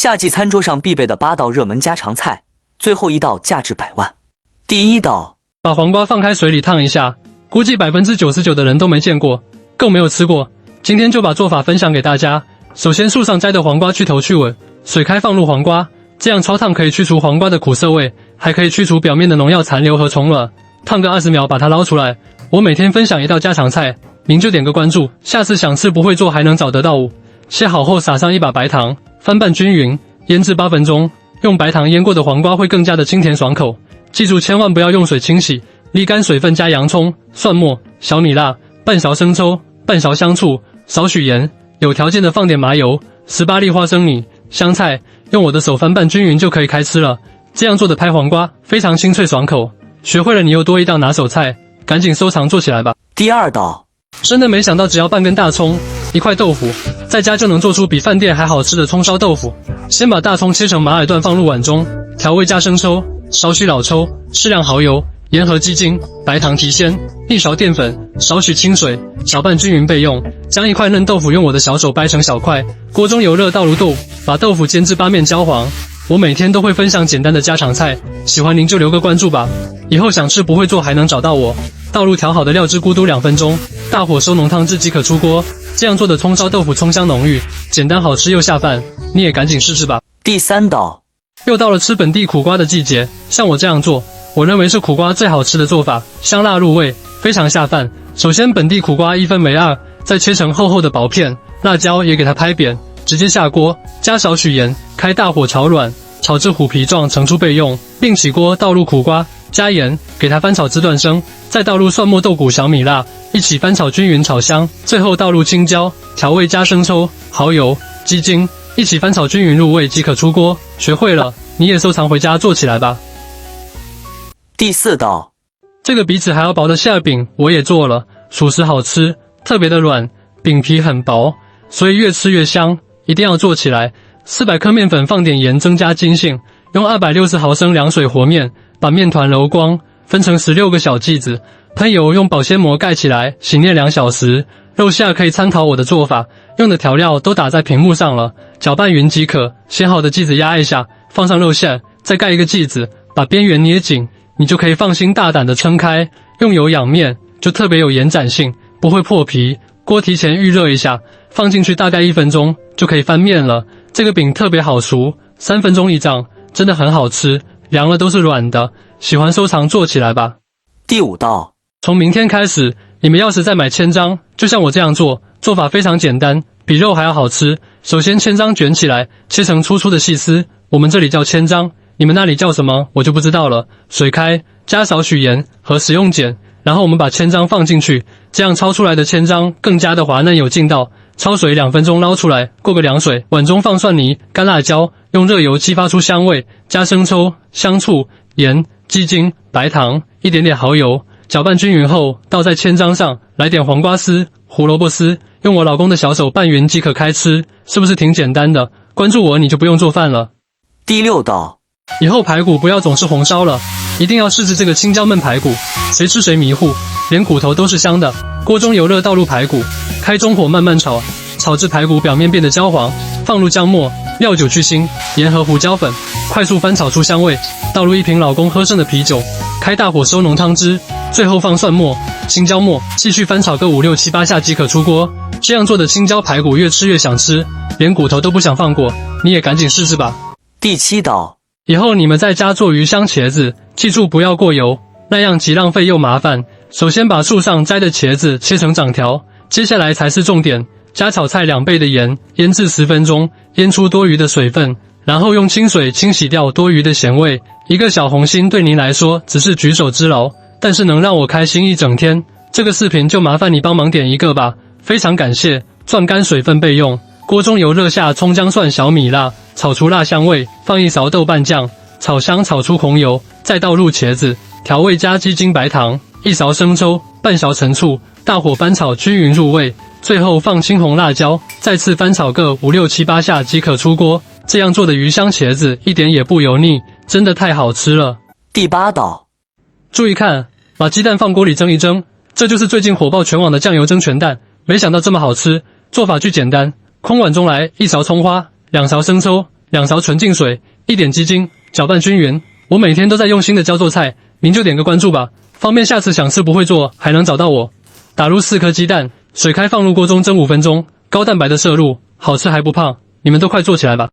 夏季餐桌上必备的8道热门家常菜，最后一道价值百万。第一道，把黄瓜放开水里烫一下，估计99%的人都没见过，更没有吃过。今天就把做法分享给大家。首先，树上摘的黄瓜去头去尾，水开放入黄瓜，这样焯烫可以去除黄瓜的苦涩味，还可以去除表面的农药残留和虫卵。烫个20秒把它捞出来。我每天分享一道家常菜，您就点个关注，下次想吃不会做还能找得到我。切好后撒上一把白糖，翻拌均匀，腌制8分钟。用白糖腌过的黄瓜会更加的清甜爽口。记住千万不要用水清洗，沥干水分，加洋葱、蒜末、小米辣、半勺生抽、半勺香醋，少许盐，有条件的放点麻油、18粒花生米、香菜，用我的手翻拌均匀就可以开吃了。这样做的拍黄瓜非常清脆爽口，学会了你又多一道拿手菜，赶紧收藏做起来吧。第二道，真的没想到只要半根大葱、1块豆腐，在家就能做出比饭店还好吃的葱烧豆腐。先把大葱切成马耳段放入碗中，调味加生抽、少许老抽、适量蚝油、盐和鸡精、白糖提鲜，1勺淀粉，少许清水，搅拌均匀备用。将1块嫩豆腐用我的小手掰成小块，锅中油热倒入豆腐，把豆腐煎至8面焦黄。我每天都会分享简单的家常菜，喜欢您就留个关注吧，以后想吃不会做还能找到我。倒入调好的料汁咕嘟2分钟，大火收浓汤汁即可出锅。这样做的葱烧豆腐葱香浓郁，简单好吃又下饭，你也赶紧试试吧。第三道，又到了吃本地苦瓜的季节，像我这样做，我认为是苦瓜最好吃的做法，香辣入味，非常下饭。首先本地苦瓜1分为2，再切成厚厚的薄片，辣椒也给它拍扁，直接下锅，加少许盐，开大火炒软，炒至虎皮状盛出备用。另起锅倒入苦瓜，加盐，给它翻炒至断生，再倒入蒜末豆鼓小米辣，一起翻炒均匀炒香，最后倒入青椒，调味加生抽、蚝油、鸡精，一起翻炒均匀入味即可出锅。学会了，你也收藏回家做起来吧。第四道，这个比纸还要薄的馅饼我也做了，属实好吃，特别的软，饼皮很薄，所以越吃越香，一定要做起来。400克面粉放点盐增加筋性，用260毫升凉水和面，把面团揉光，分成16个小剂子，喷油用保鲜膜盖起来，醒练2小时。肉馅可以参考我的做法，用的调料都打在屏幕上了，搅拌匀即可。写好的剂子压一下，放上肉馅，再盖一个剂子，把边缘捏紧，你就可以放心大胆的撑开。用油养面就特别有延展性，不会破皮。锅提前预热一下，放进去大概1分钟就可以翻面了。这个饼特别好熟，3分钟一张，真的很好吃，凉了都是软的，喜欢收藏做起来吧。第五道，从明天开始，你们要是再买千张，就像我这样做，做法非常简单，比肉还要好吃。首先千张卷起来，切成粗粗的细丝，我们这里叫千张，你们那里叫什么我就不知道了。水开，加少许盐和食用碱，然后我们把千张放进去，这样焯出来的千张更加的滑嫩有劲道。焯水2分钟捞出来，过个凉水，碗中放蒜泥、干辣椒，用热油激发出香味，加生抽、香醋、盐、鸡精、白糖，一点点蚝油，搅拌均匀后倒在千张上，来点黄瓜丝、胡萝卜丝，用我老公的小手拌匀即可开吃，是不是挺简单的？关注我你就不用做饭了。第六道，以后排骨不要总是红烧了，一定要试试这个青椒焖排骨，谁吃谁迷糊，连骨头都是香的。锅中油热倒入排骨，开中火慢慢炒，炒至排骨表面变得焦黄，放入姜末、料酒去腥、盐和胡椒粉，快速翻炒出香味，倒入1瓶老公喝剩的啤酒，开大火收浓汤汁，最后放蒜末、青椒末，继续翻炒个5、6、7、8下即可出锅。这样做的青椒排骨越吃越想吃，连骨头都不想放过，你也赶紧试试吧。第7道，以后你们在家做鱼香茄子，记住不要过油，那样既浪费又麻烦。首先把树上摘的茄子切成长条，接下来才是重点，加炒菜2倍的盐，腌制10分钟，腌出多余的水分，然后用清水清洗掉多余的咸味。一个小红心对您来说只是举手之劳，但是能让我开心一整天。这个视频就麻烦你帮忙点一个吧，非常感谢。攥干水分备用。锅中油热下葱姜蒜小米辣，炒出辣香味，放1勺豆瓣酱，炒香炒出红油，再倒入茄子，调味加鸡精白糖，1勺生抽，半勺陈醋，大火翻炒均匀入味，最后放青红辣椒，再次翻炒个5、6、7、8下即可出锅。这样做的鱼香茄子一点也不油腻，真的太好吃了。第8道，注意看，把鸡蛋放锅里蒸一蒸，这就是最近火爆全网的酱油蒸全蛋，没想到这么好吃。做法巨简单，空碗中来1勺葱花，2勺生抽2勺纯净水，1点鸡精，搅拌均匀。我每天都在用心的教做菜，您就点个关注吧，方便下次想吃不会做还能找到我。打入4颗鸡蛋，水开放入锅中蒸5分钟，高蛋白的摄入，好吃还不胖，你们都快做起来吧。